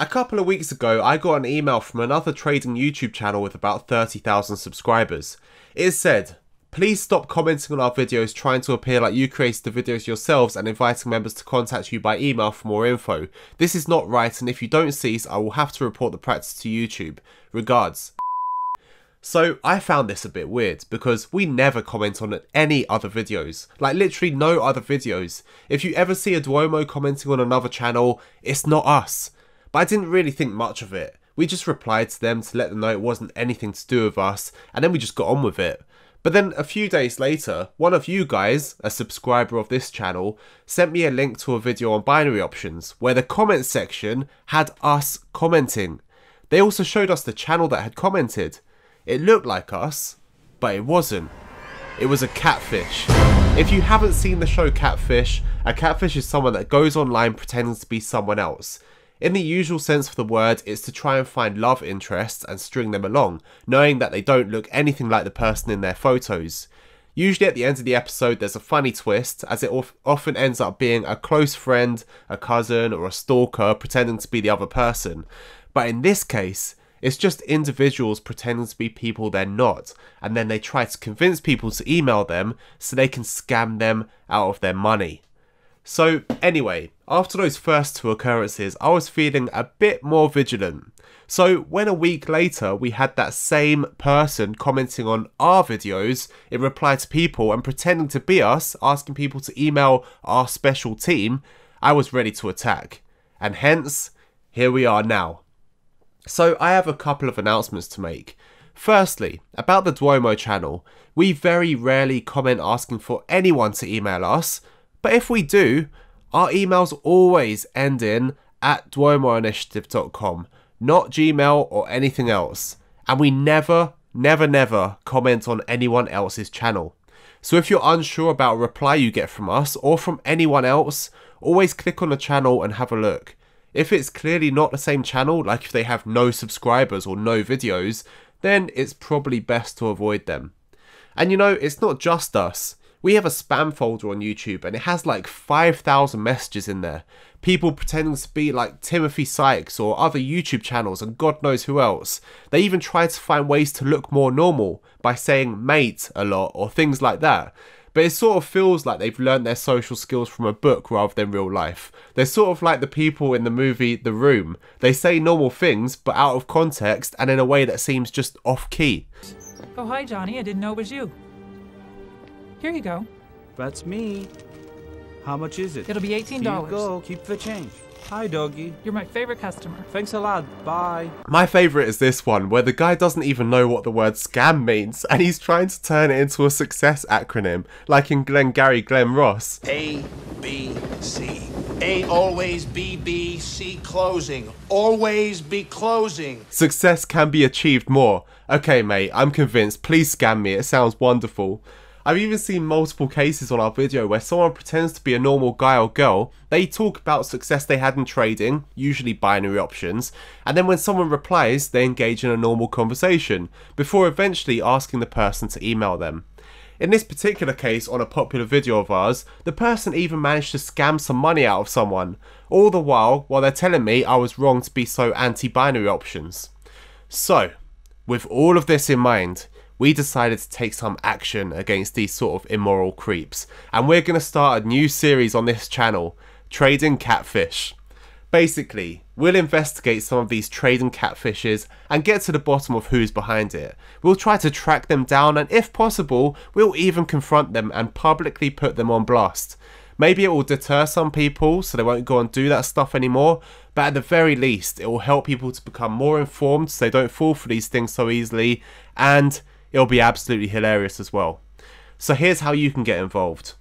A couple of weeks ago, I got an email from another trading YouTube channel with about 30,000 subscribers. It said, "Please stop commenting on our videos trying to appear like you created the videos yourselves and inviting members to contact you by email for more info. This is not right, and if you don't cease, I will have to report the practice to YouTube. Regards." So I found this a bit weird because we never comment on any other videos, like literally no other videos. If you ever see a Duomo commenting on another channel, it's not us. But I didn't really think much of it. We just replied to them to let them know it wasn't anything to do with us, and then we just got on with it. But then a few days later, one of you guys, a subscriber of this channel, sent me a link to a video on binary options where the comment section had us commenting. They also showed us the channel that had commented. It looked like us, but it wasn't. It was a catfish. If you haven't seen the show Catfish, a catfish is someone that goes online pretending to be someone else. In the usual sense of the word, it's to try and find love interests and string them along, knowing that they don't look anything like the person in their photos. Usually at the end of the episode there's a funny twist, as it often ends up being a close friend, a cousin or a stalker pretending to be the other person. But in this case, it's just individuals pretending to be people they're not, and then they try to convince people to email them so they can scam them out of their money. So anyway, after those first two occurrences, I was feeling a bit more vigilant. So when a week later we had that same person commenting on our videos in reply to people and pretending to be us, asking people to email our special team, I was ready to attack. And hence, here we are now. So I have a couple of announcements to make. Firstly, about the Duomo channel, we very rarely comment asking for anyone to email us. But if we do, our emails always end in @duomoinitiative.com, not Gmail or anything else. And we never comment on anyone else's channel. So if you're unsure about a reply you get from us or from anyone else, always click on the channel and have a look. If it's clearly not the same channel, like if they have no subscribers or no videos, then it's probably best to avoid them. And you know, it's not just us. We have a spam folder on YouTube and it has like 5,000 messages in there. People pretending to be like Timothy Sykes or other YouTube channels and God knows who else. They even try to find ways to look more normal by saying mate a lot or things like that. But it sort of feels like they've learned their social skills from a book rather than real life. They're sort of like the people in the movie The Room. They say normal things but out of context and in a way that seems just off key. Oh, hi Johnny, I didn't know it was you. Here you go. That's me. How much is it? It'll be $18. Here you go. Keep the change. Hi, doggy. You're my favorite customer. Thanks a lot. Bye. My favourite is this one, where the guy doesn't even know what the word scam means, and he's trying to turn it into a success acronym, like in Glengarry Glen Ross. A, B, C. A always B, B, C closing. Always be closing. Success can be achieved more. Okay mate, I'm convinced. Please scam me, it sounds wonderful. I've even seen multiple cases on our video where someone pretends to be a normal guy or girl, they talk about success they had in trading, usually binary options, and then when someone replies, they engage in a normal conversation, before eventually asking the person to email them. In this particular case on a popular video of ours, the person even managed to scam some money out of someone, all the while they're telling me I was wrong to be so anti-binary options. So, with all of this in mind, we decided to take some action against these sort of immoral creeps, and we're going to start a new series on this channel, Trading Catfish. Basically, we'll investigate some of these trading catfishes and get to the bottom of who's behind it. We'll try to track them down, and if possible, we'll even confront them and publicly put them on blast. Maybe it will deter some people so they won't go and do that stuff anymore, but at the very least, it will help people to become more informed so they don't fall for these things so easily, and it'll be absolutely hilarious as well. So here's how you can get involved.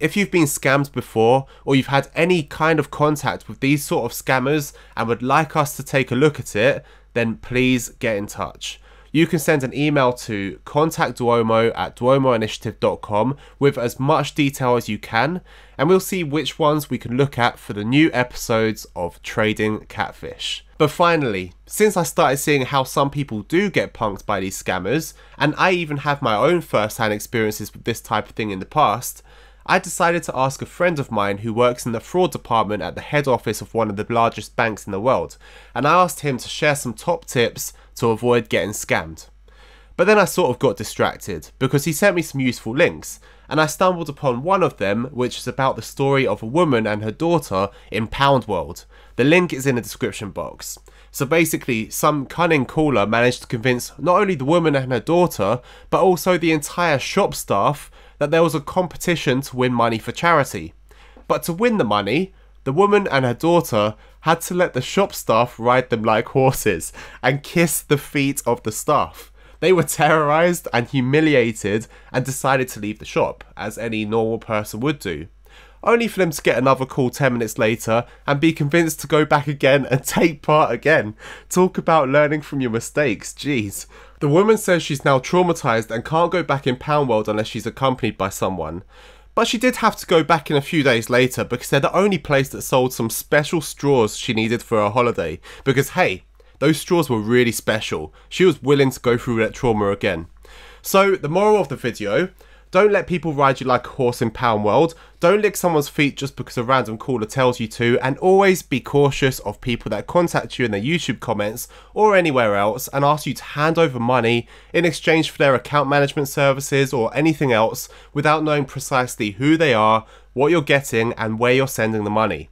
If you've been scammed before, or you've had any kind of contact with these sort of scammers and would like us to take a look at it, then please get in touch. You can send an email to contactduomo@duomoinitiative.com with as much detail as you can, and we'll see which ones we can look at for the new episodes of Trading Catfish. But finally, since I started seeing how some people do get punked by these scammers, and I even have my own first-hand experiences with this type of thing in the past, I decided to ask a friend of mine who works in the fraud department at the head office of one of the largest banks in the world, and I asked him to share some top tips to avoid getting scammed. But then I sort of got distracted because he sent me some useful links, and I stumbled upon one of them which is about the story of a woman and her daughter in Pound World. The link is in the description box. So basically, some cunning caller managed to convince not only the woman and her daughter, but also the entire shop staff that there was a competition to win money for charity. But to win the money, the woman and her daughter had to let the shop staff ride them like horses and kiss the feet of the staff. They were terrorised and humiliated and decided to leave the shop, as any normal person would do. Only for them to get another call 10 minutes later and be convinced to go back again and take part again. Talk about learning from your mistakes, jeez. The woman says she's now traumatised and can't go back in Pound World unless she's accompanied by someone. But she did have to go back in a few days later because they're the only place that sold some special straws she needed for her holiday. Because hey, those straws were really special. She was willing to go through that trauma again. So the moral of the video: don't let people ride you like a horse in Pound World. Don't lick someone's feet just because a random caller tells you to, and always be cautious of people that contact you in their YouTube comments or anywhere else and ask you to hand over money in exchange for their account management services or anything else without knowing precisely who they are, what you're getting, and where you're sending the money.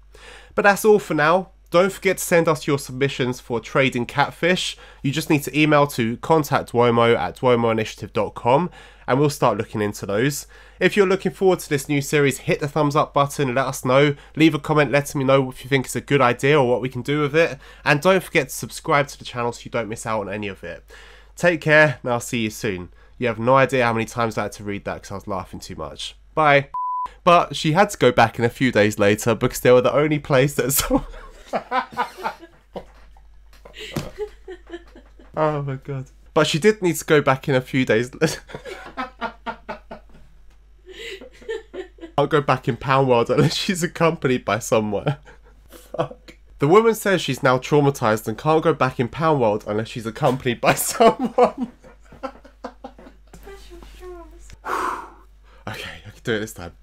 But that's all for now. Don't forget to send us your submissions for trading Catfish. You just need to email to contact@duomoinitiative.com and we'll start looking into those. If you're looking forward to this new series, hit the thumbs up button, let us know. Leave a comment letting me know if you think it's a good idea or what we can do with it. And don't forget to subscribe to the channel so you don't miss out on any of it. Take care and I'll see you soon. You have no idea how many times I had to read that because I was laughing too much. Bye. But she had to go back in a few days later because they were the only place that saw... Oh my god. But she did need to go back in a few days. I'll go back in Pound World unless she's accompanied by someone. Fuck. The woman says she's now traumatised and can't go back in Pound World unless she's accompanied by someone. Okay, I can do it this time.